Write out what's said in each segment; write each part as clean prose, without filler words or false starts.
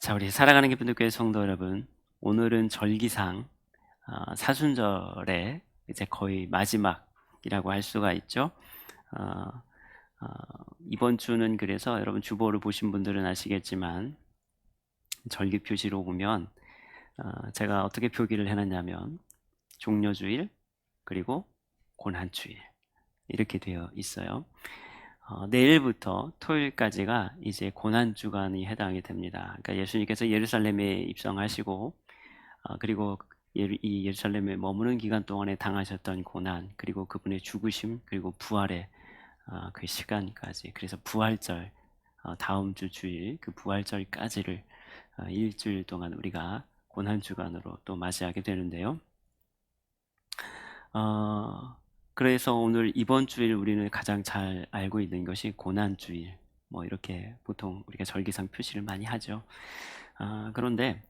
자, 우리 살아가는 기쁜 교회 성도 여러분, 오늘은 절기상 사순절의 이제 거의 마지막이라고 할 수가 있죠. 어, 어, 이번 주는 그래서 여러분 주보를 보신 분들은 아시겠지만 절기 표시로 보면 제가 어떻게 표기를 해놨냐면 종려주일 그리고 고난주일 이렇게 되어 있어요. 내일부터 토요일까지가 이제 고난주간이 해당이 됩니다. 그러니까 예수님께서 예루살렘에 입성하시고 그리고 이 예루살렘에 머무는 기간 동안에 당하셨던 고난, 그리고 그분의 죽으심, 그리고 부활의 그 시간까지, 그래서 부활절, 다음 주 주일 그 부활절까지를 일주일 동안 우리가 고난주간으로 또 맞이하게 되는데요. 그래서 오늘 이번 주일 우리는 가장 잘 알고 있는 것이 고난주일, 뭐 이렇게 보통 우리가 절기상 표시를 많이 하죠. 그런데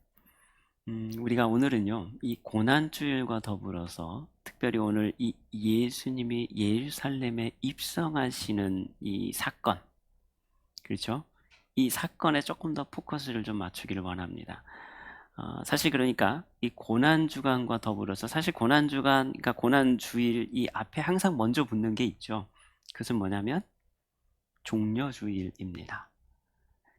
우리가 오늘은요, 이 고난주일과 더불어서 특별히 오늘 이 예수님이 예루살렘에 입성하시는 이 사건, 그렇죠? 이 사건에 조금 더 포커스를 좀 맞추기를 원합니다. 사실 그러니까 이 고난주간과 더불어서 사실 고난주간, 그러니까 고난주일 이 앞에 항상 먼저 붙는 게 있죠. 그것은 뭐냐면 종려주일입니다.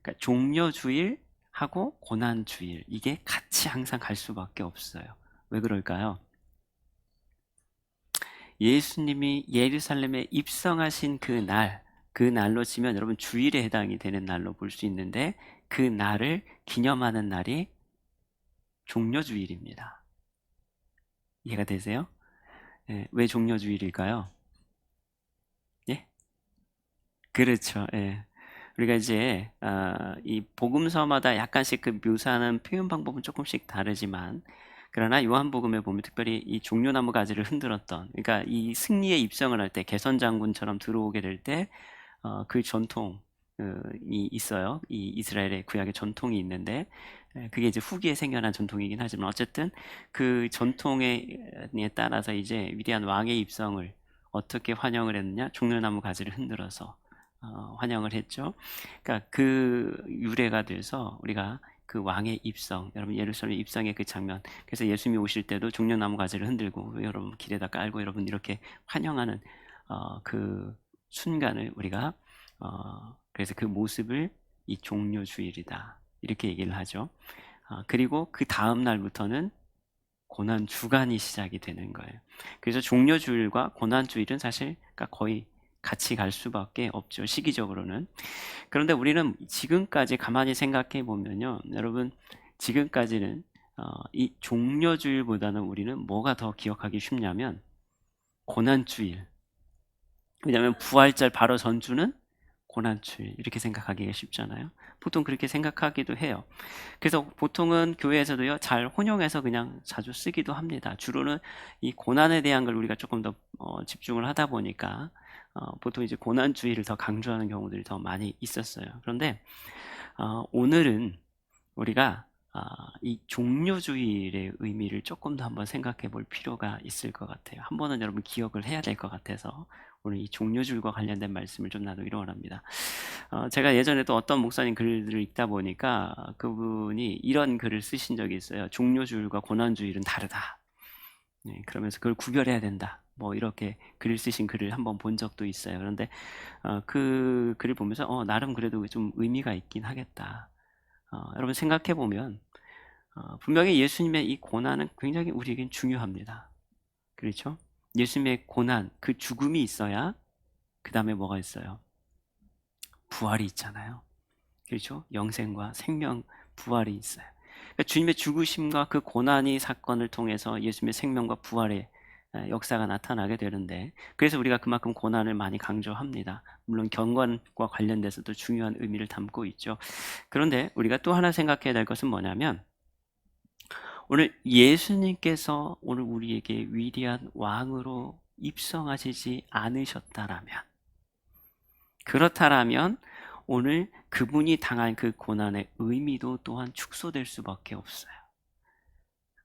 그러니까 종려주일하고 고난주일 이게 같이 항상 갈 수밖에 없어요. 왜 그럴까요? 예수님이 예루살렘에 입성하신 그 날로 치면 여러분 주일에 해당이 되는 날로 볼 수 있는데 그 날을 기념하는 날이 종려주일입니다. 이해가 되세요? 예, 왜 종려주일일까요? 예? 그렇죠. 예. 우리가 이제 이 복음서마다 약간씩 그 묘사하는 표현 방법은 조금씩 다르지만 그러나 요한복음에 보면 특별히 이 종려나무 가지를 흔들었던, 그러니까 이 승리에 입성을 할 때 개선 장군처럼 들어오게 될 때 그 전통이 있어요. 이 이스라엘의 구약의 전통이 있는데 그게 이제 후기에 생겨난 전통이긴 하지만 어쨌든 그 전통에 따라서 이제 위대한 왕의 입성을 어떻게 환영을 했느냐? 종려나무 가지를 흔들어서 환영을 했죠. 그러니까 그 유래가 돼서 우리가 그 왕의 입성, 여러분 예루살렘 입성의 그 장면, 그래서 예수님이 오실 때도 종려나무 가지를 흔들고 여러분 길에다 깔고 여러분 이렇게 환영하는 그 순간을 우리가 그래서 그 모습을 이 종려주일이다 이렇게 얘기를 하죠. 그리고 그 다음 날부터는 고난 주간이 시작이 되는 거예요. 그래서 종려주일과 고난 주일은 사실 거의 같이 갈 수밖에 없죠. 시기적으로는. 그런데 우리는 지금까지 가만히 생각해 보면요, 여러분 지금까지는 이 종려주일보다는 우리는 뭐가 더 기억하기 쉽냐면 고난주일. 왜냐하면 부활절 바로 전주는 고난주일 이렇게 생각하기가 쉽잖아요. 보통 그렇게 생각하기도 해요. 그래서 보통은 교회에서도요 잘 혼용해서 그냥 자주 쓰기도 합니다. 주로는 이 고난에 대한 걸 우리가 조금 더 집중을 하다 보니까 보통 이제 고난주의를 더 강조하는 경우들이 더 많이 있었어요. 그런데 오늘은 우리가 이 종료주일의 의미를 조금 더 한번 생각해 볼 필요가 있을 것 같아요. 한 번은 여러분 기억을 해야 될 것 같아서 오늘 이 종료주일과 관련된 말씀을 좀 나누기로 원합니다. 제가 예전에 또 어떤 목사님 글을 읽다 보니까 그분이 이런 글을 쓰신 적이 있어요. 종료주일과 고난주일은 다르다. 네, 그러면서 그걸 구별해야 된다. 뭐 이렇게 글을 쓰신 글을 한번 본 적도 있어요. 그런데 그 글을 보면서 나름 그래도 좀 의미가 있긴 하겠다. 여러분 생각해 보면 분명히 예수님의 이 고난은 굉장히 우리에겐 중요합니다. 그렇죠? 예수님의 고난, 그 죽음이 있어야 그 다음에 뭐가 있어요? 부활이 있잖아요. 그렇죠? 영생과 생명, 부활이 있어요. 그러니까 주님의 죽으심과 그 고난이 사건을 통해서 예수님의 생명과 부활의 역사가 나타나게 되는데, 그래서 우리가 그만큼 고난을 많이 강조합니다. 물론 경건과 관련돼서도 중요한 의미를 담고 있죠. 그런데 우리가 또 하나 생각해야 될 것은 뭐냐면 오늘 예수님께서 오늘 우리에게 위대한 왕으로 입성하시지 않으셨다라면, 그렇다라면 오늘 그분이 당한 그 고난의 의미도 또한 축소될 수밖에 없어요.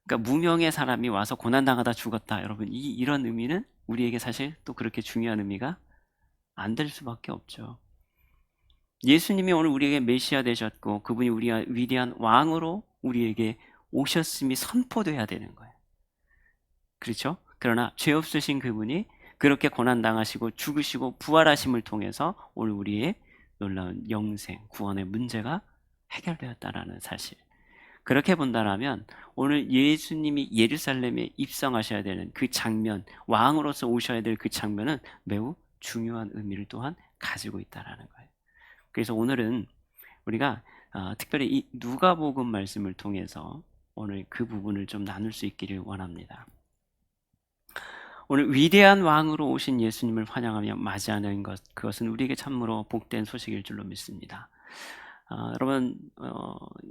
그러니까 무명의 사람이 와서 고난당하다 죽었다. 여러분 이런 의미는 우리에게 사실 또 그렇게 중요한 의미가 안 될 수밖에 없죠. 예수님이 오늘 우리에게 메시아 되셨고 그분이 우리가 위대한 왕으로 우리에게 오셨음이 선포돼야 되는 거예요. 그렇죠? 그러나 죄 없으신 그분이 그렇게 고난당하시고 죽으시고 부활하심을 통해서 오늘 우리의 놀라운 영생, 구원의 문제가 해결되었다라는 사실. 그렇게 본다라면 오늘 예수님이 예루살렘에 입성하셔야 되는 그 장면, 왕으로서 오셔야 될 그 장면은 매우 중요한 의미를 또한 가지고 있다라는 거예요. 그래서 오늘은 우리가 특별히 이 누가복음 말씀을 통해서 오늘 그 부분을 좀 나눌 수 있기를 원합니다. 오늘 위대한 왕으로 오신 예수님을 환영하며 맞이하는 것, 그것은 우리에게 참으로 복된 소식일 줄로 믿습니다. 여러분,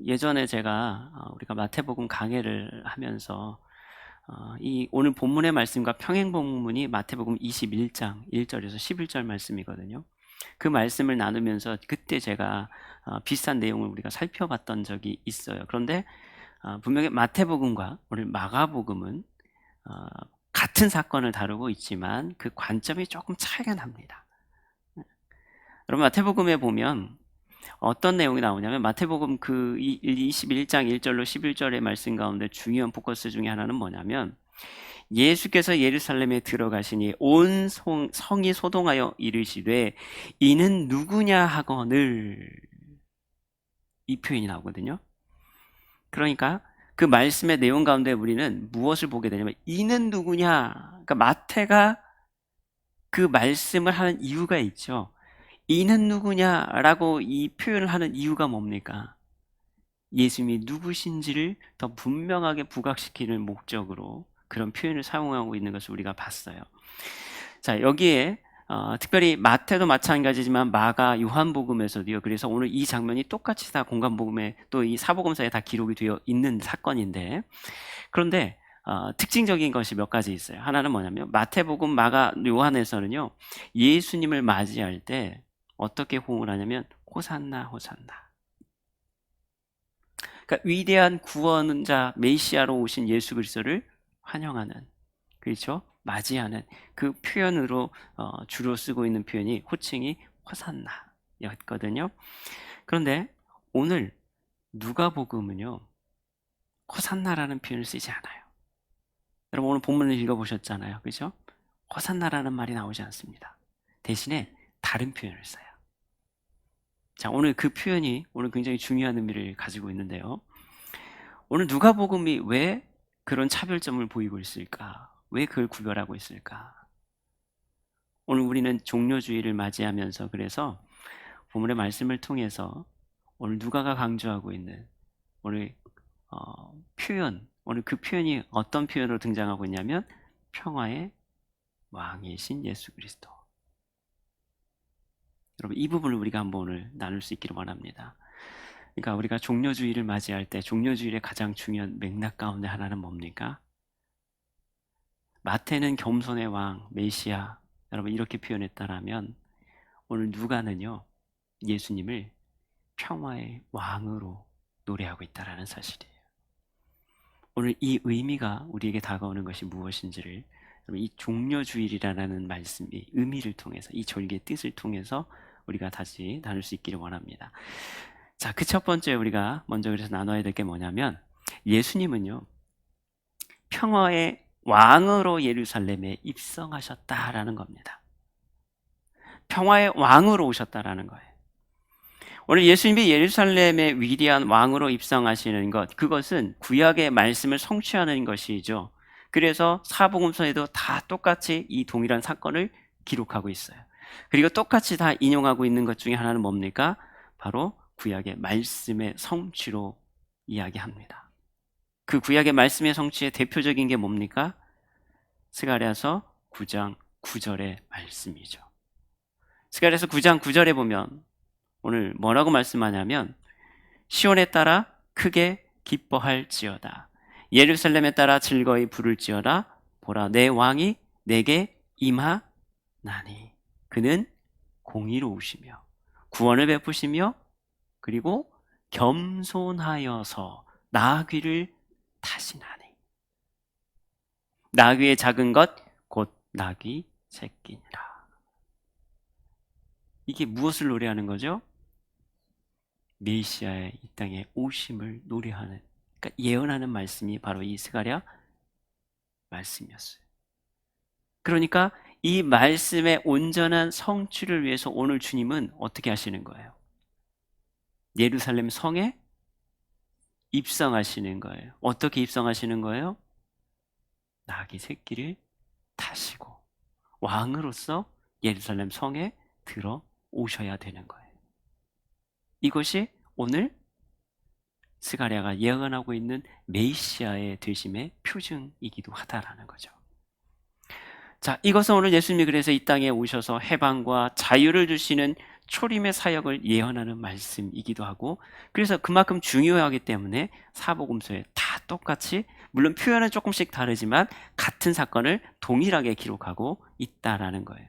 예전에 제가 우리가 마태복음 강해를 하면서 이 오늘 본문의 말씀과 평행 본문이 마태복음 21장 1절에서 11절 말씀이거든요. 그 말씀을 나누면서 그때 제가 비슷한 내용을 우리가 살펴봤던 적이 있어요. 그런데 분명히 마태복음과 오늘 마가복음은 같은 사건을 다루고 있지만 그 관점이 조금 차이가 납니다. 여러분, 마태복음에 보면 어떤 내용이 나오냐면 마태복음 그 21장 1절로 11절의 말씀 가운데 중요한 포커스 중에 하나는 뭐냐면 예수께서 예루살렘에 들어가시니 온 성이 소동하여 이르시되 이는 누구냐 하거늘, 이 표현이 나오거든요. 그러니까 그 말씀의 내용 가운데 우리는 무엇을 보게 되냐면 이는 누구냐, 그러니까 마태가 그 말씀을 하는 이유가 있죠. 이는 누구냐라고 이 표현을 하는 이유가 뭡니까? 예수님이 누구신지를 더 분명하게 부각시키는 목적으로 그런 표현을 사용하고 있는 것을 우리가 봤어요. 자, 여기에 특별히 마태도 마찬가지지만 마가, 요한복음에서도요. 그래서 오늘 이 장면이 똑같이 다 공간복음에 또 이 사복음서에 다 기록이 되어 있는 사건인데, 그런데 특징적인 것이 몇 가지 있어요. 하나는 뭐냐면 마태복음, 마가, 요한에서는요. 예수님을 맞이할 때 어떻게 호응을 하냐면 호산나 호산나. 그러니까 위대한 구원자 메시아로 오신 예수 그리스도를 환영하는, 그렇죠? 맞이하는 그 표현으로 주로 쓰고 있는 표현이 호칭이 호산나였거든요. 그런데 오늘 누가복음은요 호산나라는 표현을 쓰지 않아요. 여러분 오늘 본문을 읽어보셨잖아요, 그렇죠? 호산나라는 말이 나오지 않습니다. 대신에 다른 표현을 써요. 자, 오늘 그 표현이 오늘 굉장히 중요한 의미를 가지고 있는데요. 오늘 누가복음이 왜 그런 차별점을 보이고 있을까? 왜 그걸 구별하고 있을까? 오늘 우리는 종료주의를 맞이하면서 그래서 본문의 말씀을 통해서 오늘 누가가 강조하고 있는 오늘 표현, 오늘 그 표현이 어떤 표현으로 등장하고 있냐면 평화의 왕이신 예수 그리스도. 여러분 이 부분을 우리가 한번 오늘 나눌 수 있기를 원합니다. 그러니까 우리가 종료주의를 맞이할 때 종료주의의 가장 중요한 맥락 가운데 하나는 뭡니까? 마태는 겸손의 왕, 메시아, 여러분 이렇게 표현했다라면 오늘 누가는요 예수님을 평화의 왕으로 노래하고 있다라는 사실이에요. 오늘 이 의미가 우리에게 다가오는 것이 무엇인지를 이 종려주일이라는 말씀이 의미를 통해서 이 절기의 뜻을 통해서 우리가 다시 나눌 수 있기를 원합니다. 자, 그 첫 번째 우리가 먼저 그래서 나눠야 될 게 뭐냐면 예수님은요 평화의 왕으로 예루살렘에 입성하셨다라는 겁니다. 평화의 왕으로 오셨다라는 거예요. 오늘 예수님이 예루살렘의 위대한 왕으로 입성하시는 것, 그것은 구약의 말씀을 성취하는 것이죠. 그래서 사복음서에도 다 똑같이 이 동일한 사건을 기록하고 있어요. 그리고 똑같이 다 인용하고 있는 것 중에 하나는 뭡니까? 바로 구약의 말씀의 성취로 이야기합니다. 그 구약의 말씀의 성취의 대표적인 게 뭡니까? 스가랴서 9장 9절의 말씀이죠. 스가랴서 9장 9절에 보면 오늘 뭐라고 말씀하냐면 시온에 따라 크게 기뻐할지어다. 예루살렘에 따라 즐거이 부를지어다. 보라 내 왕이 내게 임하나니 그는 공의로우시며 구원을 베푸시며 그리고 겸손하여서 나귀를 타시나니 나귀의 작은 것 곧 나귀 새끼니라. 이게 무엇을 노래하는 거죠? 메시아의 이 땅에 오심을 노래하는, 그러니까 예언하는 말씀이 바로 이 스가랴 말씀이었어요. 그러니까 이 말씀의 온전한 성취를 위해서 오늘 주님은 어떻게 하시는 거예요? 예루살렘 성에 입성하시는 거예요. 어떻게 입성하시는 거예요? 나귀 새끼를 타시고 왕으로서 예루살렘 성에 들어오셔야 되는 거예요. 이것이 오늘 스가랴가 예언하고 있는 메시아의 되심의 표징이기도 하다라는 거죠. 자, 이것은 오늘 예수님이 그래서 이 땅에 오셔서 해방과 자유를 주시는 초림의 사역을 예언하는 말씀이기도 하고, 그래서 그만큼 중요하기 때문에 사복음서에 다 똑같이, 물론 표현은 조금씩 다르지만 같은 사건을 동일하게 기록하고 있다라는 거예요.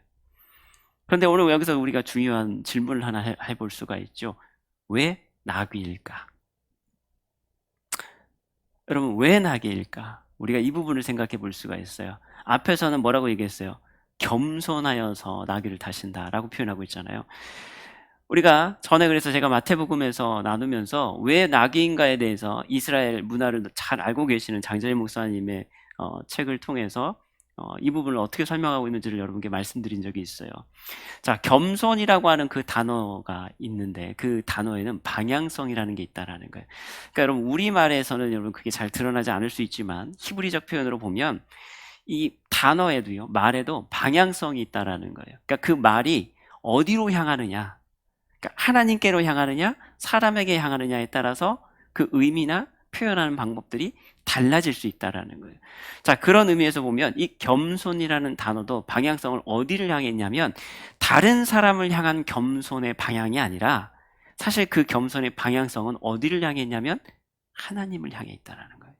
그런데 오늘 여기서 우리가 중요한 질문을 하나 해볼 수가 있죠. 왜 나귀일까? 여러분, 왜 나귀일까? 우리가 이 부분을 생각해 볼 수가 있어요. 앞에서는 뭐라고 얘기했어요? 겸손하여서 나귀를 타신다라고 표현하고 있잖아요. 우리가 전에 그래서 제가 마태복음에서 나누면서 왜 나귀인가에 대해서 이스라엘 문화를 잘 알고 계시는 장재일 목사님의 책을 통해서 이 부분을 어떻게 설명하고 있는지를 여러분께 말씀드린 적이 있어요. 자, 겸손이라고 하는 그 단어가 있는데 그 단어에는 방향성이라는 게 있다라는 거예요. 그러니까 여러분, 우리말에서는 여러분 그게 잘 드러나지 않을 수 있지만 히브리적 표현으로 보면 이 단어에도요, 말에도 방향성이 있다라는 거예요. 그러니까 그 말이 어디로 향하느냐, 그러니까 하나님께로 향하느냐, 사람에게 향하느냐에 따라서 그 의미나 표현하는 방법들이 달라질 수 있다라는 거예요. 자, 그런 의미에서 보면 이 겸손이라는 단어도 방향성을 어디를 향해 있냐면 다른 사람을 향한 겸손의 방향이 아니라 사실 그 겸손의 방향성은 어디를 향해 있냐면 하나님을 향해 있다라는 거예요.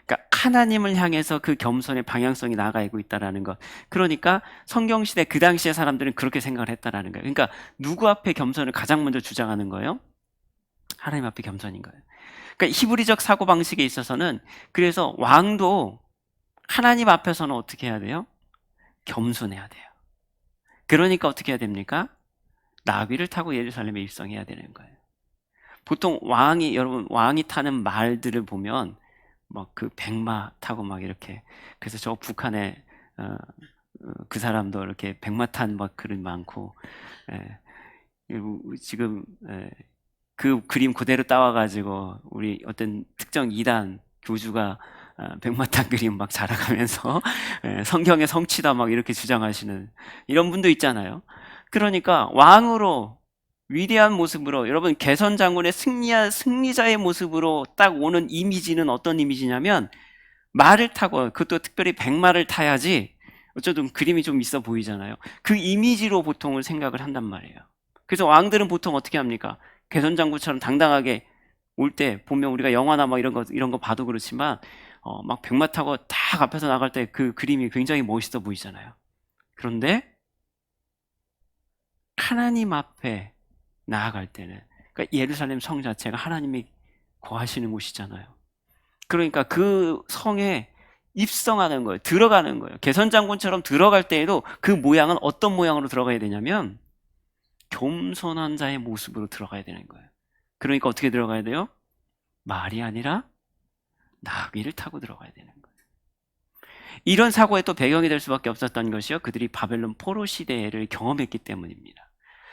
그러니까 하나님을 향해서 그 겸손의 방향성이 나아가고 있다라는 것. 그러니까 성경시대 그 당시의 사람들은 그렇게 생각을 했다라는 거예요. 그러니까 누구 앞에 겸손을 가장 먼저 주장하는 거예요? 하나님 앞에 겸손인 거예요. 그러니까 히브리적 사고방식에 있어서는 그래서 왕도 하나님 앞에서는 어떻게 해야 돼요? 겸손해야 돼요. 그러니까 어떻게 해야 됩니까? 나귀를 타고 예루살렘에 입성해야 되는 거예요. 보통 여러분 왕이 타는 말들을 보면 막 그 백마 타고 막 이렇게, 그래서 저 북한에 그 사람도 이렇게 백마 탄 막 그림 많고, 지금 그 그림 그대로 따와가지고 우리 어떤 특정 이단 교주가 백마 탄 그림 막 자랑하면서 성경의 성취다 막 이렇게 주장하시는 이런 분도 있잖아요. 그러니까 왕으로 위대한 모습으로, 여러분 개선 장군의 승리자의 모습으로 딱 오는 이미지는 어떤 이미지냐면 말을 타고, 그것도 특별히 백마를 타야지 어쩌든 그림이 좀 있어 보이잖아요. 그 이미지로 보통을 생각을 한단 말이에요. 그래서 왕들은 보통 어떻게 합니까? 개선 장군처럼 당당하게 올 때 보면 우리가 영화나 막 이런 거 봐도 그렇지만 막 백마 타고 딱 앞에서 나갈 때 그 그림이 굉장히 멋있어 보이잖아요. 그런데 하나님 앞에 나아갈 때는, 그러니까 예루살렘 성 자체가 하나님이 거하시는 곳이잖아요. 그러니까 그 성에 입성하는 거예요. 들어가는 거예요. 개선장군처럼 들어갈 때에도 그 모양은 어떤 모양으로 들어가야 되냐면 겸손한 자의 모습으로 들어가야 되는 거예요. 그러니까 어떻게 들어가야 돼요? 말이 아니라 나귀를 타고 들어가야 되는 거예요. 이런 사고에 또 배경이 될 수밖에 없었던 것이요, 그들이 바벨론 포로 시대를 경험했기 때문입니다.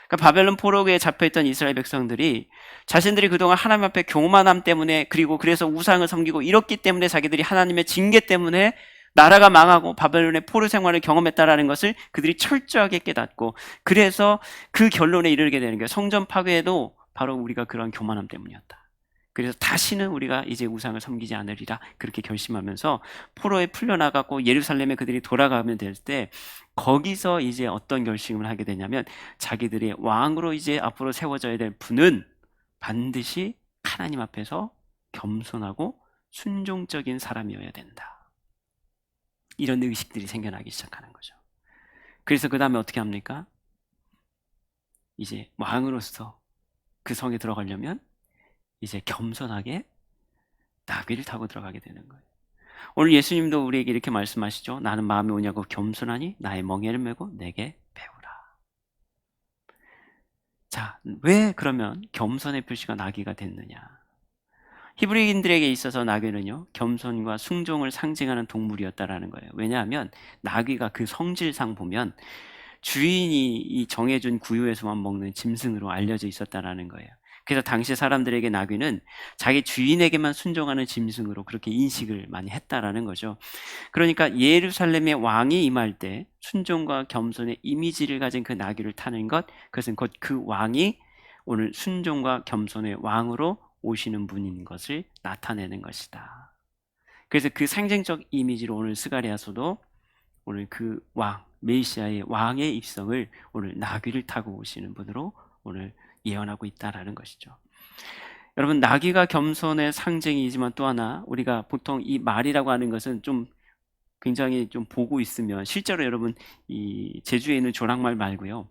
그러니까 바벨론 포로기에 잡혀있던 이스라엘 백성들이 자신들이 그동안 하나님 앞에 교만함 때문에, 그리고 그래서 우상을 섬기고 이렇기 때문에 자기들이 하나님의 징계 때문에 나라가 망하고 바벨론의 포로 생활을 경험했다라는 것을 그들이 철저하게 깨닫고, 그래서 그 결론에 이르게 되는 거예요. 성전 파괴도 바로 우리가 그런 교만함 때문이었다. 그래서 다시는 우리가 이제 우상을 섬기지 않으리라 그렇게 결심하면서 포로에 풀려나가고 예루살렘에 그들이 돌아가면 될 때, 거기서 이제 어떤 결심을 하게 되냐면 자기들이 왕으로 이제 앞으로 세워져야 될 분은 반드시 하나님 앞에서 겸손하고 순종적인 사람이어야 된다. 이런 의식들이 생겨나기 시작하는 거죠. 그래서 그 다음에 어떻게 합니까? 이제 왕으로서 그 성에 들어가려면 이제 겸손하게 나귀를 타고 들어가게 되는 거예요. 오늘 예수님도 우리에게 이렇게 말씀하시죠. 나는 마음이 오냐고 겸손하니 나의 멍에를 메고 내게 배우라. 자, 왜 그러면 겸손의 표시가 나귀가 됐느냐? 히브리인들에게 있어서 나귀는요, 겸손과 순종을 상징하는 동물이었다라는 거예요. 왜냐하면 나귀가 그 성질상 보면 주인이 이 정해준 구유에서만 먹는 짐승으로 알려져 있었다라는 거예요. 그래서 당시 사람들에게 나귀는 자기 주인에게만 순종하는 짐승으로 그렇게 인식을 많이 했다라는 거죠. 그러니까 예루살렘의 왕이 임할 때 순종과 겸손의 이미지를 가진 그 나귀를 타는 것, 그것은 곧 그 왕이 오늘 순종과 겸손의 왕으로 오시는 분인 것을 나타내는 것이다. 그래서 그 상징적 이미지로 오늘 스가랴서도 오늘 그 왕, 메시아의 왕의 입성을 오늘 나귀를 타고 오시는 분으로 오늘 예언하고 있다라는 것이죠. 여러분, 나귀가 겸손의 상징이지만 또 하나, 우리가 보통 이 말이라고 하는 것은 좀 굉장히 좀 보고 있으면, 실제로 여러분 이 제주에 있는 조랑말 말고요,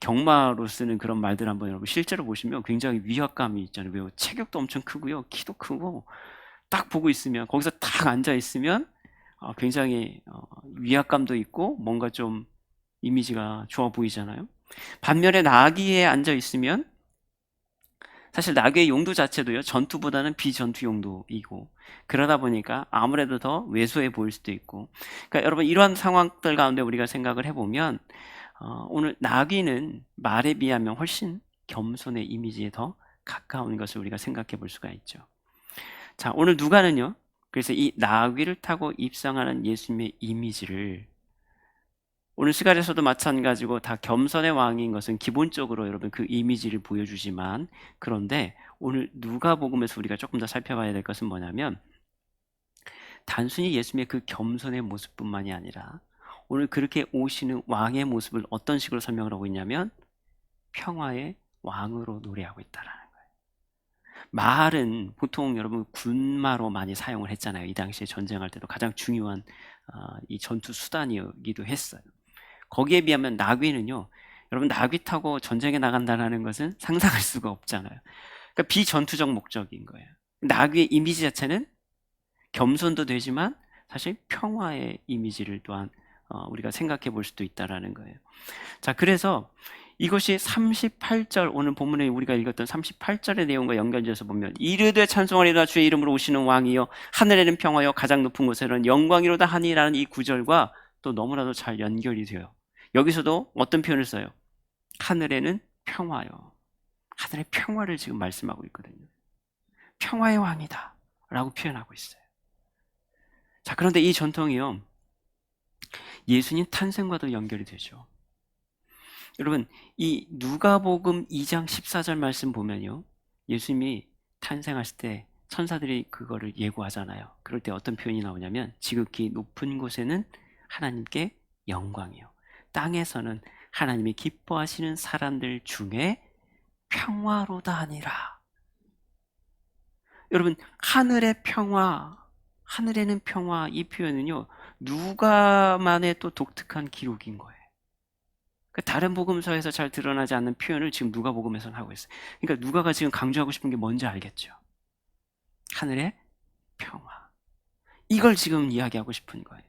경마로 쓰는 그런 말들 한번 여러분 실제로 보시면 굉장히 위압감이 있잖아요. 왜요? 체격도 엄청 크고요, 키도 크고, 딱 보고 있으면, 거기서 딱 앉아 있으면 굉장히 위압감도 있고 뭔가 좀 이미지가 좋아 보이잖아요. 반면에 나귀에 앉아 있으면, 사실 나귀의 용도 자체도요, 전투보다는 비전투 용도이고, 그러다 보니까 아무래도 더 왜소해 보일 수도 있고, 그러니까 여러분 이러한 상황들 가운데 우리가 생각을 해보면 오늘 나귀는 말에 비하면 훨씬 겸손의 이미지에 더 가까운 것을 우리가 생각해 볼 수가 있죠. 자, 오늘 누가는요, 그래서 이 나귀를 타고 입성하는 예수님의 이미지를, 오늘 스가랴서도 마찬가지고 다 겸손의 왕인 것은 기본적으로 여러분 그 이미지를 보여주지만, 그런데 오늘 누가복음에서 우리가 조금 더 살펴봐야 될 것은 뭐냐면, 단순히 예수님의 그 겸손의 모습뿐만이 아니라 오늘 그렇게 오시는 왕의 모습을 어떤 식으로 설명을 하고 있냐면 평화의 왕으로 노래하고 있다라는 거예요. 말은 보통 여러분 군마로 많이 사용을 했잖아요. 이 당시에 전쟁할 때도 가장 중요한 이 전투 수단이기도 했어요. 거기에 비하면 나귀는요, 여러분 나귀 타고 전쟁에 나간다는 것은 상상할 수가 없잖아요. 그러니까 비전투적 목적인 거예요. 나귀의 이미지 자체는 겸손도 되지만 사실 평화의 이미지를 또한 우리가 생각해 볼 수도 있다라는 거예요. 자, 그래서 이것이 38절, 오늘 본문에 우리가 읽었던 38절의 내용과 연결돼서 보면, 이르되 찬송하리라 주의 이름으로 오시는 왕이여 하늘에는 평화여 가장 높은 곳에는 영광이로다 하니라는 이 구절과 또 너무나도 잘 연결이 돼요. 여기서도 어떤 표현을 써요? 하늘에는 평화요. 하늘의 평화를 지금 말씀하고 있거든요. 평화의 왕이다 라고 표현하고 있어요. 자, 그런데 이 전통이요, 예수님 탄생과도 연결이 되죠. 여러분, 이 누가복음 2장 14절 말씀 보면요, 예수님이 탄생하실 때 천사들이 그거를 예고하잖아요. 그럴 때 어떤 표현이 나오냐면, 지극히 높은 곳에는 하나님께 영광이요, 땅에서는 하나님이 기뻐하시는 사람들 중에 평화로다 하니라. 여러분, 하늘의 평화, 하늘에는 평화, 이 표현은요, 누가만의 또 독특한 기록인 거예요. 다른 복음서에서 잘 드러나지 않는 표현을 지금 누가복음에서는 하고 있어요. 그러니까 누가가 지금 강조하고 싶은 게 뭔지 알겠죠? 하늘의 평화. 이걸 지금 이야기하고 싶은 거예요.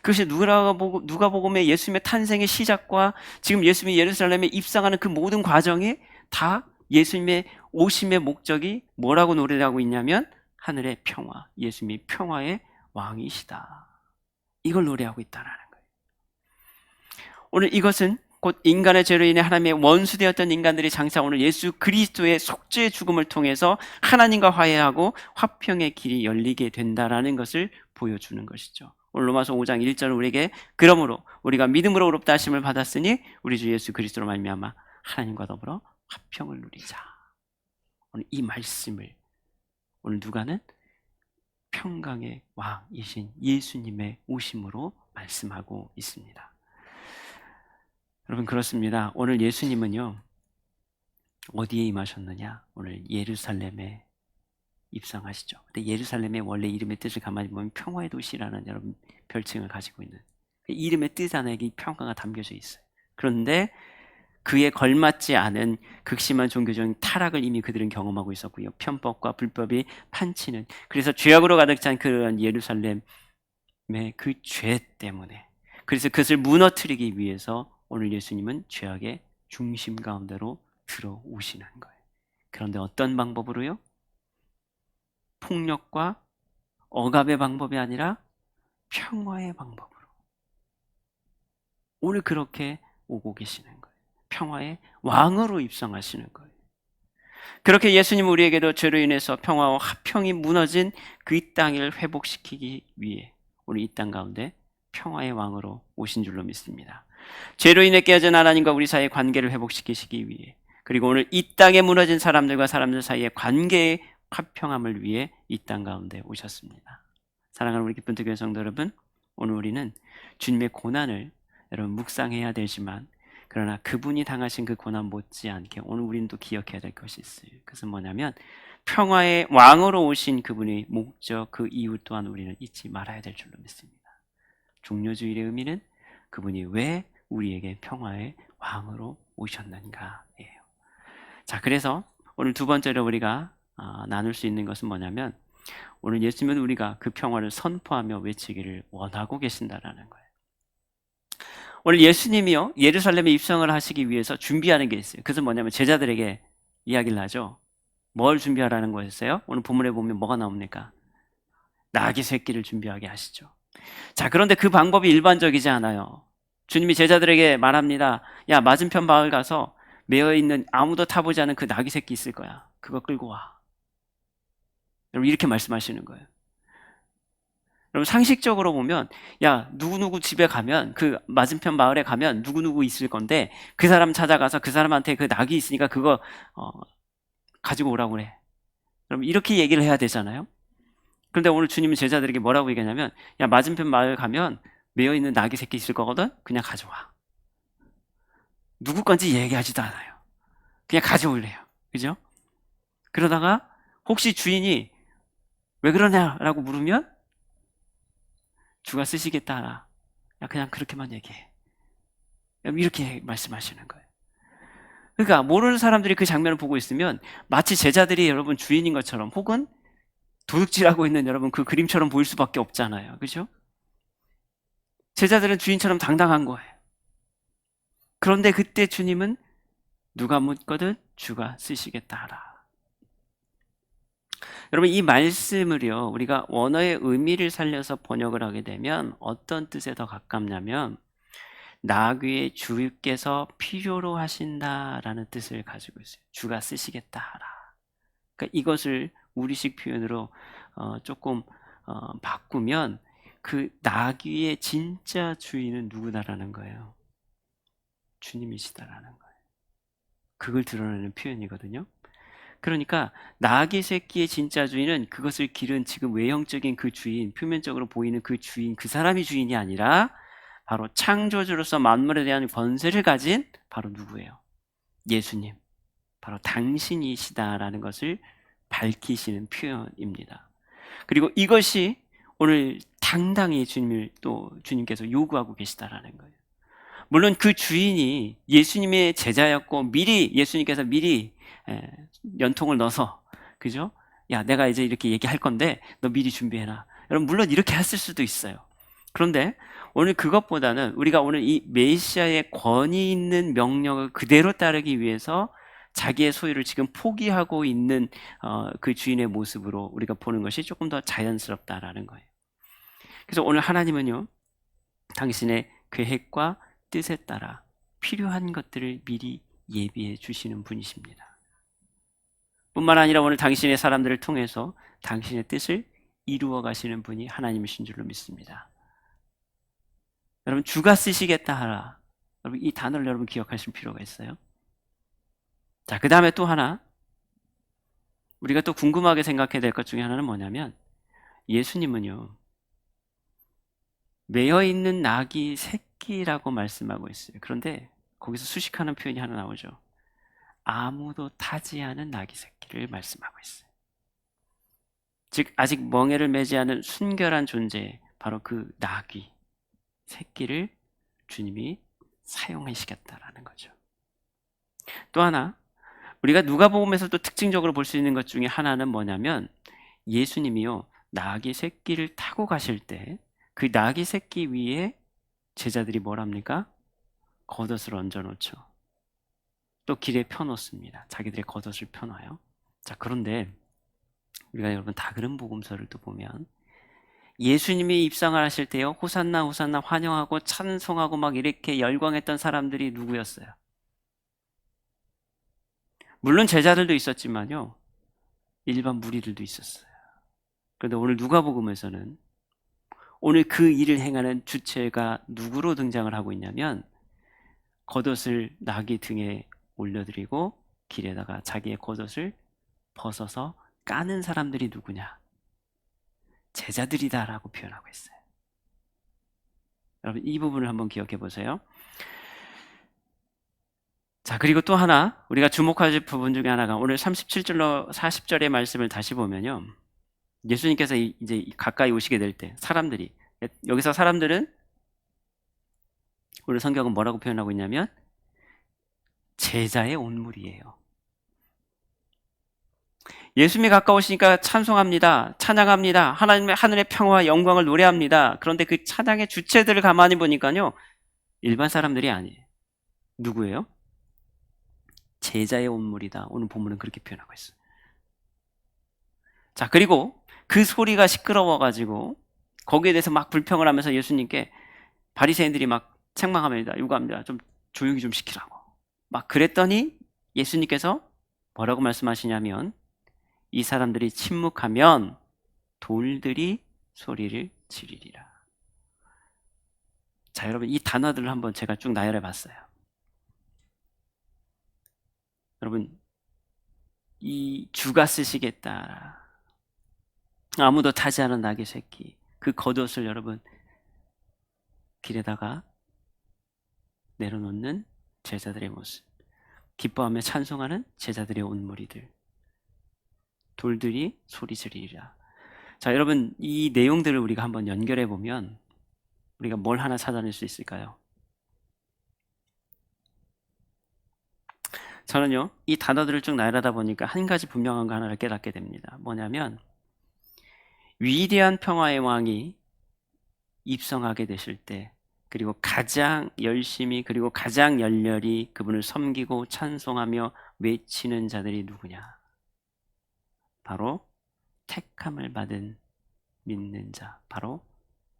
그것이 누가복음의 예수님의 탄생의 시작과 지금 예수님이 예루살렘에 입성하는 그 모든 과정이 다 예수님의 오심의 목적이 뭐라고 노래하고 있냐면 하늘의 평화, 예수님이 평화의 왕이시다, 이걸 노래하고 있다는 거예요. 오늘 이것은 곧 인간의 죄로 인해 하나님의 원수되었던 인간들이 장차 오늘 예수 그리스도의 속죄의 죽음을 통해서 하나님과 화해하고 화평의 길이 열리게 된다라는 것을 보여주는 것이죠. 오늘 로마서 5장 1절 우리에게 그러므로 우리가 믿음으로 의롭다 하심을 받았으니 우리 주 예수 그리스도로 말미암아 하나님과 더불어 화평을 누리자. 오늘 이 말씀을 오늘 누가는 평강의 왕이신 예수님의 오심으로 말씀하고 있습니다. 여러분, 그렇습니다. 오늘 예수님은요, 어디에 임하셨느냐? 오늘 예루살렘에 입성하시죠. 근데 예루살렘의 원래 이름의 뜻을 가만히 보면 평화의 도시라는 여러분 별칭을 가지고 있는, 이름의 뜻 안에 이 평화가 담겨져 있어요. 그런데 그에 걸맞지 않은 극심한 종교적인 타락을 이미 그들은 경험하고 있었고요. 편법과 불법이 판치는, 그래서 죄악으로 가득 찬 그런 예루살렘의 그 죄 때문에, 그래서 그것을 무너뜨리기 위해서 오늘 예수님은 죄악의 중심 가운데로 들어오시는 거예요. 그런데 어떤 방법으로요? 폭력과 억압의 방법이 아니라 평화의 방법으로. 오늘 그렇게 오고 계시는 거예요. 평화의 왕으로 입성하시는 거예요. 그렇게 예수님 우리에게도 죄로 인해서 평화와 화평이 무너진 그 땅을 회복시키기 위해 오늘 이 땅 가운데 평화의 왕으로 오신 줄로 믿습니다. 죄로 인해 깨어진 하나님과 우리 사이의 관계를 회복시키시기 위해, 그리고 오늘 이 땅에 무너진 사람들과 사람들 사이의 관계의 화평함을 위해 이 땅 가운데 오셨습니다. 사랑하는 우리 기쁜 교회 성도 여러분, 오늘 우리는 주님의 고난을 여러분 묵상해야 되지만, 그러나 그분이 당하신 그 고난 못지않게 오늘 우리는 또 기억해야 될 것이 있어요. 그것은 뭐냐면 평화의 왕으로 오신 그분의 목적, 그 이유 또한 우리는 잊지 말아야 될 줄로 믿습니다. 종려주일의 의미는 그분이 왜 우리에게 평화의 왕으로 오셨는가예요. 자, 그래서 오늘 두 번째로 우리가 나눌 수 있는 것은 뭐냐면, 오늘 예수님은 우리가 그 평화를 선포하며 외치기를 원하고 계신다라는 거예요. 오늘 예수님이요, 예루살렘에 입성을 하시기 위해서 준비하는 게 있어요. 그것은 뭐냐면 제자들에게 이야기를 하죠. 뭘 준비하라는 거였어요? 오늘 본문에 보면 뭐가 나옵니까? 나귀 새끼를 준비하게 하시죠. 자, 그런데 그 방법이 일반적이지 않아요. 주님이 제자들에게 말합니다. 야, 맞은편 마을 가서 매어있는 아무도 타보지 않은 그 나귀 새끼 있을 거야. 그거 끌고 와. 여러분, 이렇게 말씀하시는 거예요. 여러분, 상식적으로 보면, 야, 누구누구 집에 가면, 그 맞은편 마을에 가면 누구누구 있을 건데, 그 사람 찾아가서 그 사람한테 그 낙이 있으니까 그거 가지고 오라고 그래. 여러분, 이렇게 얘기를 해야 되잖아요. 그런데 오늘 주님은 제자들에게 뭐라고 얘기하냐면, 야, 맞은편 마을 가면 매어있는 낙이 새끼 있을 거거든? 그냥 가져와. 누구 건지 얘기하지도 않아요. 그냥 가져올래요. 그죠? 그러다가 혹시 주인이 왜 그러냐라고 물으면 주가 쓰시겠다 하라. 야, 그냥 그렇게만 얘기해. 이렇게 말씀하시는 거예요. 그러니까 모르는 사람들이 그 장면을 보고 있으면 마치 제자들이 여러분 주인인 것처럼, 혹은 도둑질하고 있는 여러분 그 그림처럼 보일 수밖에 없잖아요. 그죠? 제자들은 주인처럼 당당한 거예요. 그런데 그때 주님은 누가 묻거든 주가 쓰시겠다 하라. 여러분, 이 말씀을요, 우리가 원어의 의미를 살려서 번역을 하게 되면 어떤 뜻에 더 가깝냐면, 나귀의 주께서 필요로 하신다라는 뜻을 가지고 있어요. 주가 쓰시겠다 하라. 그러니까 이것을 우리식 표현으로 조금 바꾸면 그 나귀의 진짜 주인은 누구다라는 거예요. 주님이시다라는 거예요. 그걸 드러내는 표현이거든요. 그러니까 나귀 새끼의 진짜 주인은 그것을 기른 지금 외형적인 그 주인, 표면적으로 보이는 그 주인, 그 사람이 주인이 아니라 바로 창조주로서 만물에 대한 권세를 가진 바로 누구예요? 예수님, 바로 당신이시다라는 것을 밝히시는 표현입니다. 그리고 이것이 오늘 당당히 주님께서 요구하고 계시다라는 거예요. 물론 그 주인이 예수님의 제자였고 예수님께서 미리 연통을 넣어서, 그죠? 야, 내가 이제 이렇게 얘기할 건데 너 미리 준비해놔. 여러분, 물론 이렇게 했을 수도 있어요. 그런데 오늘 그것보다는 우리가 오늘 이 메시아의 권위 있는 명령을 그대로 따르기 위해서 자기의 소유를 지금 포기하고 있는 그 주인의 모습으로 우리가 보는 것이 조금 더 자연스럽다라는 거예요. 그래서 오늘 하나님은요, 당신의 계획과 뜻에 따라 필요한 것들을 미리 예비해 주시는 분이십니다. 뿐만 아니라 오늘 당신의 사람들을 통해서 당신의 뜻을 이루어 가시는 분이 하나님이신 줄로 믿습니다. 여러분, 주가 쓰시겠다 하라. 여러분, 이 단어를 여러분 기억하실 필요가 있어요. 자, 그 다음에 또 하나, 우리가 또 궁금하게 생각해야 될 것 중에 하나는 뭐냐면, 예수님은요, 매여있는 낙이 새끼라고 말씀하고 있어요. 그런데 거기서 수식하는 표현이 하나 나오죠. 아무도 타지 않은 낙이 새끼를 말씀하고 있어요. 즉, 아직 멍에를 매지 않은 순결한 존재, 바로 그 낙이 새끼를 주님이 사용하시겠다라는 거죠. 또 하나, 우리가 누가복음에서 또 특징적으로 볼 수 있는 것 중에 하나는 뭐냐면, 예수님이요, 나귀 새끼를 타고 가실 때 그 나귀 새끼 위에 제자들이 뭘 합니까? 겉옷을 얹어 놓죠. 또 길에 펴놓습니다. 자기들의 겉옷을 펴놔요. 자, 그런데 우리가 여러분 다그른 복음서를 또 보면 예수님이 입성을 하실 때요, 호산나 호산나 환영하고 찬송하고 막 이렇게 열광했던 사람들이 누구였어요? 물론 제자들도 있었지만요, 일반 무리들도 있었어요. 그런데 오늘 누가복음에서는 오늘 그 일을 행하는 주체가 누구로 등장을 하고 있냐면, 겉옷을 나귀 등에 올려드리고 길에다가 자기의 겉옷을 벗어서 까는 사람들이 누구냐? 제자들이다라고 표현하고 있어요. 여러분, 이 부분을 한번 기억해 보세요. 자, 그리고 또 하나 우리가 주목할 부분 중에 하나가 오늘 37절로 40절의 말씀을 다시 보면요, 예수님께서 이제 가까이 오시게 될 때 사람들이, 여기서 사람들은 오늘 성경은 뭐라고 표현하고 있냐면 제자의 온물이에요. 예수님이 가까우시니까 찬송합니다. 찬양합니다. 하나님의 하늘의 평화와 영광을 노래합니다. 그런데 그 찬양의 주체들을 가만히 보니까요, 일반 사람들이 아니에요. 누구예요? 제자의 온물이다. 오늘 본문은 그렇게 표현하고 있어요. 자, 그리고 그 소리가 시끄러워가지고 거기에 대해서 막 불평을 하면서 예수님께 바리새인들이 막 책망합니다. 요구합니다. 좀 조용히 좀 시키라고. 막 그랬더니 예수님께서 뭐라고 말씀하시냐면, 이 사람들이 침묵하면 돌들이 소리를 지르리라. 자, 여러분, 이 단어들을 한번 제가 쭉 나열해 봤어요. 여러분, 이 주가 쓰시겠다, 아무도 타지 않은 나귀 새끼, 그 겉옷을 여러분 길에다가 내려놓는 제자들의 모습, 기뻐하며 찬송하는 제자들의 온무리들, 돌들이 소리 지르리라. 자, 여러분, 이 내용들을 우리가 한번 연결해 보면 우리가 뭘 하나 찾아낼 수 있을까요? 저는요, 이 단어들을 쭉 나열하다 보니까 한 가지 분명한 거 하나를 깨닫게 됩니다. 뭐냐면, 위대한 평화의 왕이 입성하게 되실 때, 그리고 가장 열심히 그리고 가장 열렬히 그분을 섬기고 찬송하며 외치는 자들이 누구냐? 바로 택함을 받은 믿는 자, 바로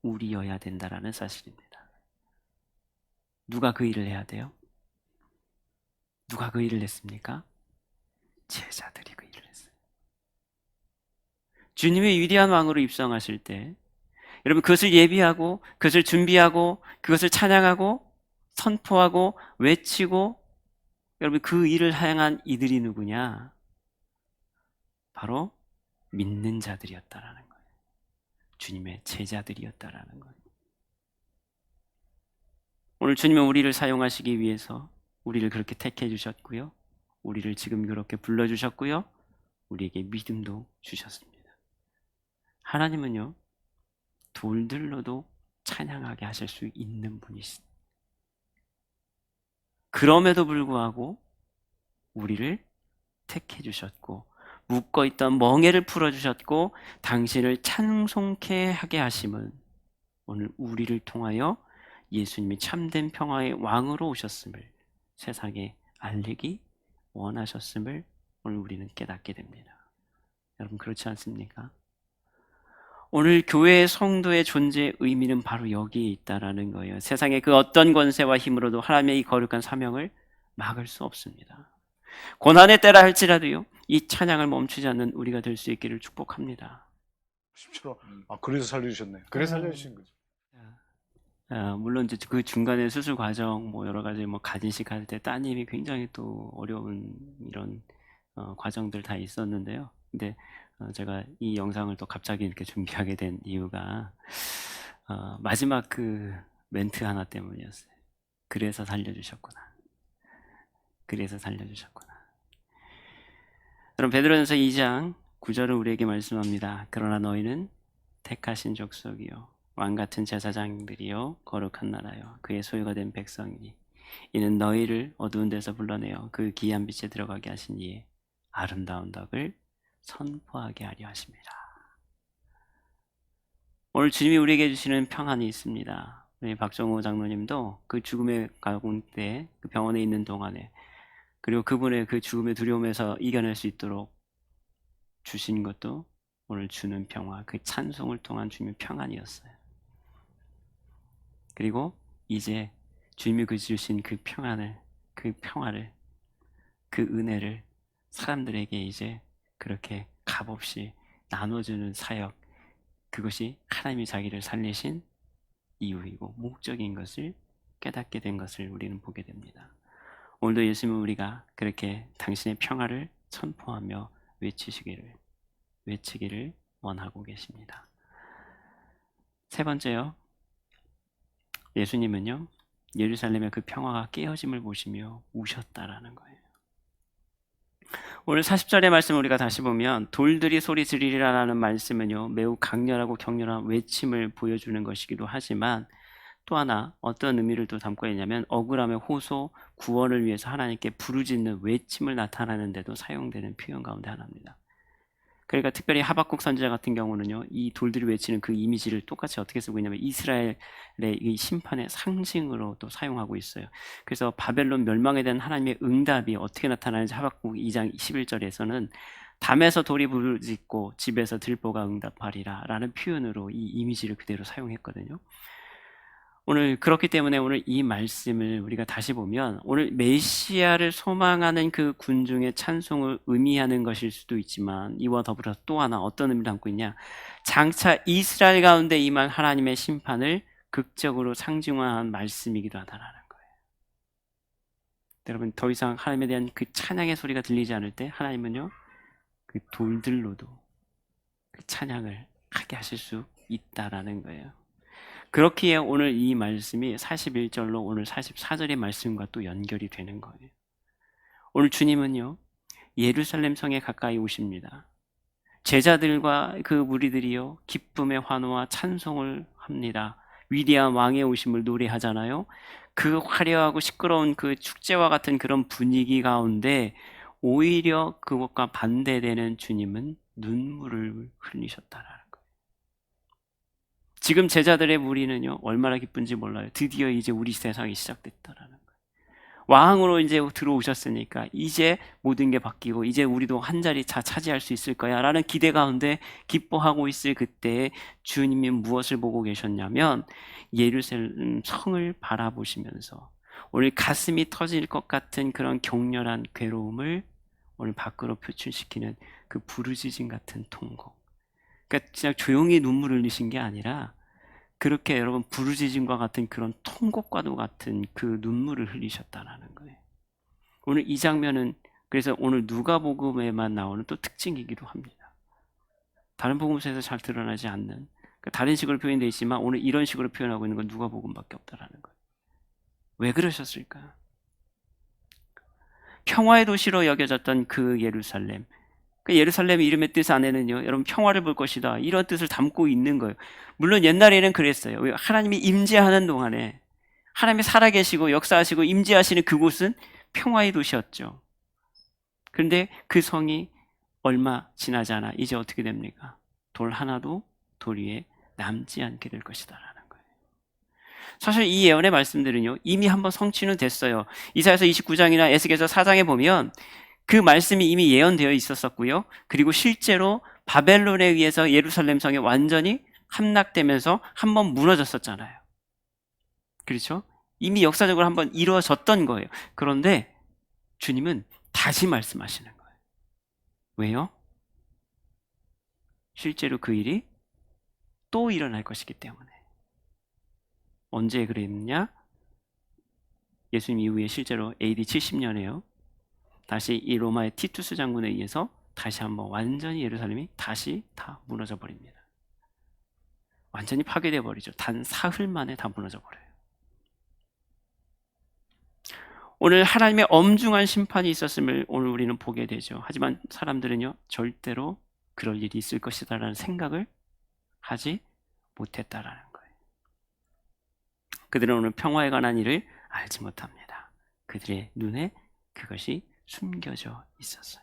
우리여야 된다라는 사실입니다. 누가 그 일을 해야 돼요? 누가 그 일을 했습니까? 제자들이 그 일을 했어요. 주님의 위대한 왕으로 입성하실 때 여러분, 그것을 예비하고 그것을 준비하고 그것을 찬양하고 선포하고 외치고, 여러분, 그 일을 행한 이들이 누구냐? 바로 믿는 자들이었다라는 거예요. 주님의 제자들이었다라는 거예요. 오늘 주님은 우리를 사용하시기 위해서 우리를 그렇게 택해 주셨고요, 우리를 지금 그렇게 불러주셨고요, 우리에게 믿음도 주셨습니다. 하나님은요, 돌들로도 찬양하게 하실 수 있는 분이십니다. 그럼에도 불구하고 우리를 택해 주셨고 묶어있던 멍에를 풀어주셨고 당신을 찬송케 하게 하심은 오늘 우리를 통하여 예수님이 참된 평화의 왕으로 오셨음을 세상에 알리기 원하셨음을 오늘 우리는 깨닫게 됩니다. 여러분, 그렇지 않습니까? 오늘 교회의 성도의 존재의 의미는 바로 여기에 있다라는 거예요. 세상의 그 어떤 권세와 힘으로도 하나님의 이 거룩한 사명을 막을 수 없습니다. 고난의 때라 할지라도요, 이 찬양을 멈추지 않는 우리가 될 수 있기를 축복합니다. 10초로. 그래서 살려주셨네. 그래서 살려주신 거죠. 물론 이제 그 중간에 수술 과정, 뭐 여러 가지 뭐 가진식 할 때 따님이 굉장히 또 어려운 이런 과정들 다 있었는데요. 근데 제가 이 영상을 또 갑자기 이렇게 준비하게 된 이유가 마지막 그 멘트 하나 때문이었어요. 그래서 살려주셨구나. 그래서 살려주셨구나. 여러분, 베드로전서 2장 9절은 우리에게 말씀합니다. 그러나 너희는 택하신 족속이요 왕같은 제사장들이요 거룩한 나라요 그의 소유가 된 백성이니 이는 너희를 어두운 데서 불러내어 그 기이한 빛에 들어가게 하신 이의 아름다운 덕을 선포하게 하려 하십니다. 오늘 주님이 우리에게 주시는 평안이 있습니다. 우리 박정호 장로님도 그 죽음의 가운데 그 병원에 있는 동안에 그리고 그분의 그 죽음의 두려움에서 이겨낼 수 있도록 주신 것도 오늘 주는 평화, 그 찬송을 통한 주님의 평안이었어요. 그리고 이제 주님이 그 주신 그 평안을, 그 평화를, 그 은혜를 사람들에게 이제 그렇게 값없이 나눠주는 사역, 그것이 하나님이 자기를 살리신 이유이고 목적인 것을 깨닫게 된 것을 우리는 보게 됩니다. 오늘도 예수님은 우리가 그렇게 당신의 평화를 선포하며 외치기를 원하고 계십니다. 세 번째요, 예수님은요 예루살렘의 그 평화가 깨어짐을 보시며 우셨다라는 거예요. 오늘 40절의 말씀 우리가 다시 보면 돌들이 소리 지르리라는 말씀은요 매우 강렬하고 격렬한 외침을 보여주는 것이기도 하지만 또 하나 어떤 의미를 또 담고 있냐면 억울함의 호소, 구원을 위해서 하나님께 부르짖는 외침을 나타내는 데도 사용되는 표현 가운데 하나입니다. 그러니까 특별히 하박국 선지자 같은 경우는요 이 돌들이 외치는 그 이미지를 똑같이 어떻게 쓰고 있냐면 이스라엘의 이 심판의 상징으로 또 사용하고 있어요. 그래서 바벨론 멸망에 대한 하나님의 응답이 어떻게 나타나는지 하박국 2장 11절에서는 담에서 돌이 부르짖고 집에서 들보가 응답하리라 라는 표현으로 이 이미지를 그대로 사용했거든요. 오늘 그렇기 때문에 오늘 이 말씀을 우리가 다시 보면 오늘 메시아를 소망하는 그 군중의 찬송을 의미하는 것일 수도 있지만 이와 더불어서 또 하나 어떤 의미를 담고 있냐, 장차 이스라엘 가운데 임할 하나님의 심판을 극적으로 상징화한 말씀이기도 하다라는 거예요. 여러분 더 이상 하나님에 대한 그 찬양의 소리가 들리지 않을 때 하나님은요 그 돌들로도 그 찬양을 하게 하실 수 있다라는 거예요. 그렇기에 오늘 이 말씀이 41절로 오늘 44절의 말씀과 또 연결이 되는 거예요. 오늘 주님은요 예루살렘 성에 가까이 오십니다. 제자들과 그 무리들이요 기쁨의 환호와 찬송을 합니다. 위대한 왕의 오심을 노래하잖아요. 그 화려하고 시끄러운 그 축제와 같은 그런 분위기 가운데 오히려 그것과 반대되는 주님은 눈물을 흘리셨다라는 거예요. 지금 제자들의 무리는요 얼마나 기쁜지 몰라요. 드디어 이제 우리 세상이 시작됐다라는 거예요. 왕으로 이제 들어오셨으니까 이제 모든 게 바뀌고 이제 우리도 한 자리 차지할 수 있을 거야 라는 기대 가운데 기뻐하고 있을 그때에 주님이 무엇을 보고 계셨냐면 예루살렘 성을 바라보시면서 오늘 가슴이 터질 것 같은 그런 격렬한 괴로움을 오늘 밖으로 표출시키는 그 부르짖음 같은 통곡, 그러니까 그냥 조용히 눈물을 흘리신 게 아니라 그렇게 여러분 부르짖음과 같은 그런 통곡과도 같은 그 눈물을 흘리셨다라는 거예요. 오늘 이 장면은 그래서 오늘 누가복음에만 나오는 또 특징이기도 합니다. 다른 복음서에서 잘 드러나지 않는, 그러니까 다른 식으로 표현되어 있지만 오늘 이런 식으로 표현하고 있는 건 누가복음밖에 없다라는 거예요. 왜 그러셨을까? 평화의 도시로 여겨졌던 그 예루살렘, 그 예루살렘 이름의 뜻 안에는요 여러분 평화를 볼 것이다 이런 뜻을 담고 있는 거예요. 물론 옛날에는 그랬어요. 왜? 하나님이 임재하는 동안에 하나님이 살아계시고 역사하시고 임재하시는 그곳은 평화의 도시였죠. 그런데 그 성이 얼마 지나지 않아 이제 어떻게 됩니까? 돌 하나도 돌 위에 남지 않게 될 것이다라는 거예요. 사실 이 예언의 말씀들은요 이미 한번 성취는 됐어요. 이사야서 29장이나 에스겔서 4장에 보면 그 말씀이 이미 예언되어 있었었고요. 그리고 실제로 바벨론에 의해서 예루살렘 성이 완전히 함락되면서 한번 무너졌었잖아요. 그렇죠? 이미 역사적으로 한번 이루어졌던 거예요. 그런데 주님은 다시 말씀하시는 거예요. 왜요? 실제로 그 일이 또 일어날 것이기 때문에. 언제 그랬냐? 예수님 이후에 실제로 AD 70년에요. 다시 이 로마의 티투스 장군에 의해서 다시 한번 완전히 예루살렘이 다시 다 무너져 버립니다. 완전히 파괴되어 버리죠. 단 사흘 만에 다 무너져 버려요. 오늘 하나님의 엄중한 심판이 있었음을 오늘 우리는 보게 되죠. 하지만 사람들은요 절대로 그럴 일이 있을 것이다라는 생각을 하지 못했다라는 거예요. 그들은 오늘 평화에 관한 일을 알지 못합니다. 그들의 눈에 그것이 숨겨져 있었어요.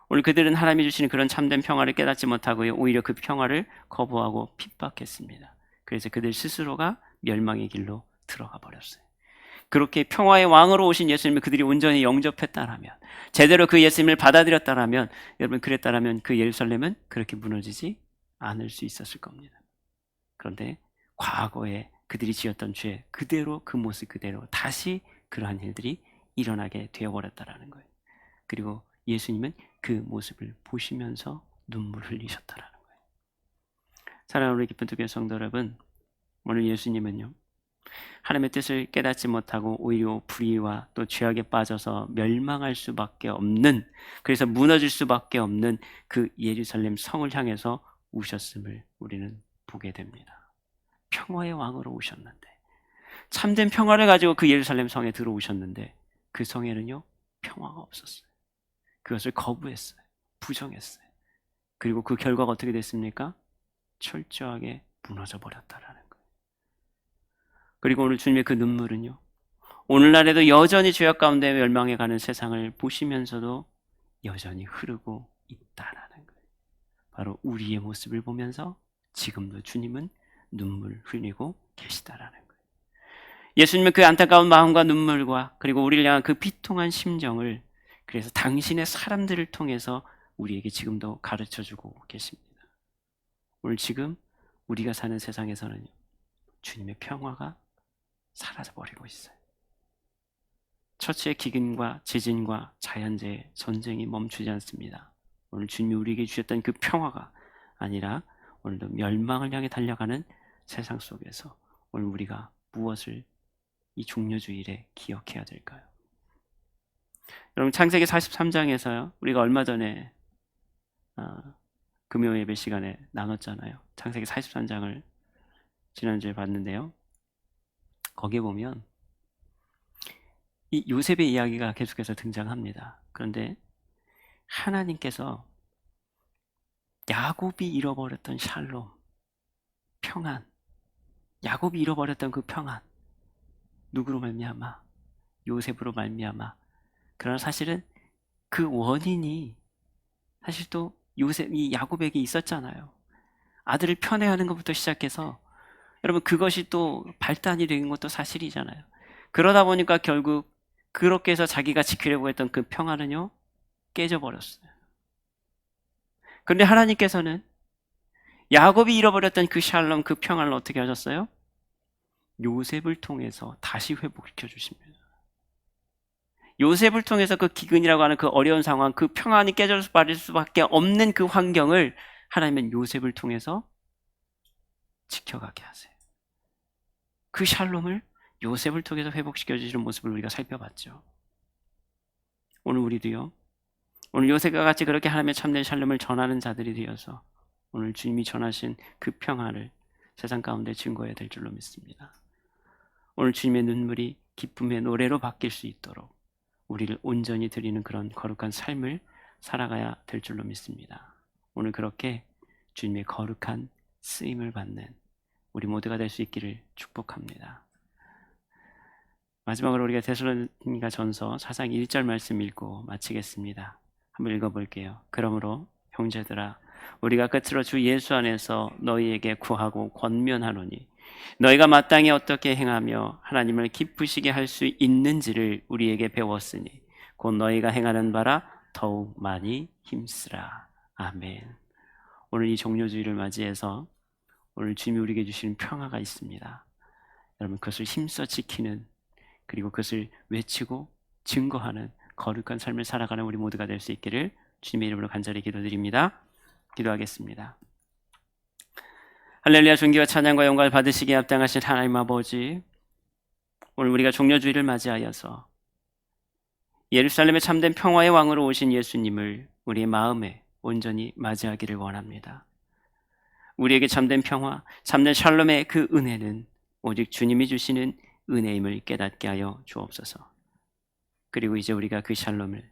오늘 그들은 하나님이 주시는 그런 참된 평화를 깨닫지 못하고요 오히려 그 평화를 거부하고 핍박했습니다. 그래서 그들 스스로가 멸망의 길로 들어가 버렸어요. 그렇게 평화의 왕으로 오신 예수님을 그들이 온전히 영접했다라면, 제대로 그 예수님을 받아들였다라면, 여러분 그랬다라면 그 예루살렘은 그렇게 무너지지 않을 수 있었을 겁니다. 그런데 과거에 그들이 지었던 죄 그대로, 그 모습 그대로 다시 그러한 일들이 일어나게 되어버렸다라는 거예요. 그리고 예수님은 그 모습을 보시면서 눈물을 흘리셨다라는 거예요. 사랑하는 우리 기쁜 교회 성도 여러분, 오늘 예수님은요, 하나님의 뜻을 깨닫지 못하고 오히려 불의와 또 죄악에 빠져서 멸망할 수밖에 없는, 그래서 무너질 수밖에 없는 그 예루살렘 성을 향해서 우셨음을 우리는 보게 됩니다. 평화의 왕으로 오셨는데, 참된 평화를 가지고 그 예루살렘 성에 들어오셨는데 그 성에는요 평화가 없었어요. 그것을 거부했어요. 부정했어요. 그리고 그 결과가 어떻게 됐습니까? 철저하게 무너져 버렸다라는 거예요. 그리고 오늘 주님의 그 눈물은요, 오늘날에도 여전히 죄악 가운데 멸망해가는 세상을 보시면서도 여전히 흐르고 있다라는 거예요. 바로 우리의 모습을 보면서 지금도 주님은 눈물 흘리고 계시다라는 거예요. 예수님은 그 안타까운 마음과 눈물과 그리고 우리를 향한 그 비통한 심정을 그래서 당신의 사람들을 통해서 우리에게 지금도 가르쳐주고 계십니다. 오늘 지금 우리가 사는 세상에서는 주님의 평화가 사라져버리고 있어요. 처치의 기근과 지진과 자연재해, 전쟁이 멈추지 않습니다. 오늘 주님이 우리에게 주셨던 그 평화가 아니라 오늘도 멸망을 향해 달려가는 세상 속에서 오늘 우리가 무엇을 이 종려주일에 기억해야 될까요? 여러분 창세기 43장에서요 우리가 얼마 전에 금요 예배 시간에 나눴잖아요. 창세기 43장을 지난주에 봤는데요, 거기에 보면 이 요셉의 이야기가 계속해서 등장합니다. 그런데 하나님께서 야곱이 잃어버렸던 샬롬, 평안, 야곱이 잃어버렸던 그 평안, 누구로 말미암아? 요셉으로 말미암아. 그러나 사실은 그 원인이 사실 또 이 야곱에게 있었잖아요. 아들을 편애하는 것부터 시작해서 여러분 그것이 또 발단이 된 것도 사실이잖아요. 그러다 보니까 결국 그렇게 해서 자기가 지키려고 했던 그 평안은요 깨져버렸어요. 그런데 하나님께서는 야곱이 잃어버렸던 그 샬롬, 그 평안을 어떻게 하셨어요? 요셉을 통해서 다시 회복시켜 주십니다. 요셉을 통해서 그 기근이라고 하는 그 어려운 상황, 그 평안이 깨져 버릴 수밖에 없는 그 환경을 하나님은 요셉을 통해서 지켜가게 하세요. 그 샬롬을 요셉을 통해서 회복시켜 주시는 모습을 우리가 살펴봤죠. 오늘 우리도요, 오늘 요셉과 같이 그렇게 하나님의 참된 샬롬을 전하는 자들이 되어서 오늘 주님이 전하신 그 평안을 세상 가운데 증거해야 될 줄로 믿습니다. 오늘 주님의 눈물이 기쁨의 노래로 바뀔 수 있도록 우리를 온전히 드리는 그런 거룩한 삶을 살아가야 될 줄로 믿습니다. 오늘 그렇게 주님의 거룩한 쓰임을 받는 우리 모두가 될 수 있기를 축복합니다. 마지막으로 우리가 데살로니가 전서 4장 1절 말씀 읽고 마치겠습니다. 한번 읽어볼게요. 그러므로 형제들아, 우리가 끝으로 주 예수 안에서 너희에게 구하고 권면하노니 너희가 마땅히 어떻게 행하며 하나님을 기쁘시게 할 수 있는지를 우리에게 배웠으니 곧 너희가 행하는 바라 더욱 많이 힘쓰라. 아멘. 오늘 이 종료주의를 맞이해서 오늘 주님이 우리에게 주시는 평화가 있습니다. 여러분 그것을 힘써 지키는, 그리고 그것을 외치고 증거하는 거룩한 삶을 살아가는 우리 모두가 될 수 있기를 주님의 이름으로 간절히 기도드립니다. 기도하겠습니다. 할렐루야. 존귀와 찬양과 영광을 받으시기에 합당하신 하나님 아버지, 오늘 우리가 종려주의를 맞이하여서 예루살렘의 참된 평화의 왕으로 오신 예수님을 우리의 마음에 온전히 맞이하기를 원합니다. 우리에게 참된 평화, 참된 샬롬의 그 은혜는 오직 주님이 주시는 은혜임을 깨닫게 하여 주옵소서. 그리고 이제 우리가 그 샬롬을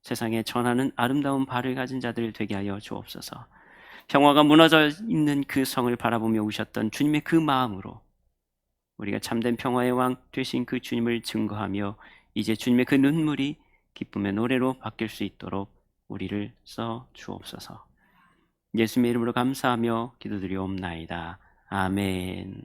세상에 전하는 아름다운 발을 가진 자들 되게 하여 주옵소서. 평화가 무너져 있는 그 성을 바라보며 우셨던 주님의 그 마음으로 우리가 참된 평화의 왕 되신 그 주님을 증거하며 이제 주님의 그 눈물이 기쁨의 노래로 바뀔 수 있도록 우리를 써 주옵소서. 예수님의 이름으로 감사하며 기도드리옵나이다. 아멘.